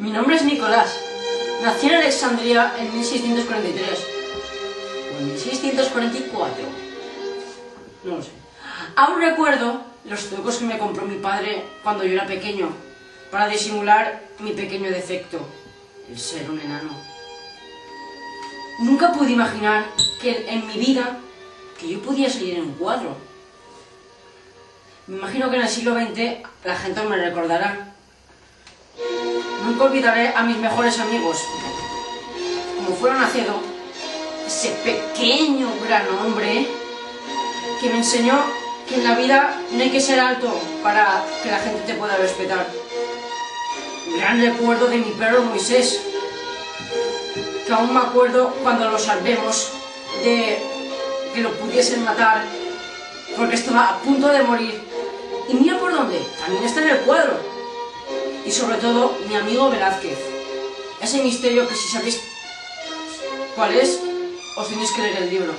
Mi nombre es Nicolás. Nací en Alexandria en 1643. O en 1644. No lo sé. Aún recuerdo los trucos que me compró mi padre cuando yo era pequeño, para disimular mi pequeño defecto, el ser un enano. Nunca pude imaginar que en mi vida que yo podía salir en un cuadro. Me imagino que en el siglo XX la gente me recordará. Nunca olvidaré a mis mejores amigos, como fueron Acedo, ese pequeño gran hombre que me enseñó que en la vida no hay que ser alto para que la gente te pueda respetar. Gran recuerdo de mi perro Moisés, que aún me acuerdo cuando lo salvemos de que lo pudiesen matar porque estaba a punto de morir. Y mira por dónde, también está en el cuadro. Y sobre todo, mi amigo Velázquez. Ese misterio que si sabéis cuál es, os tenéis que leer el libro.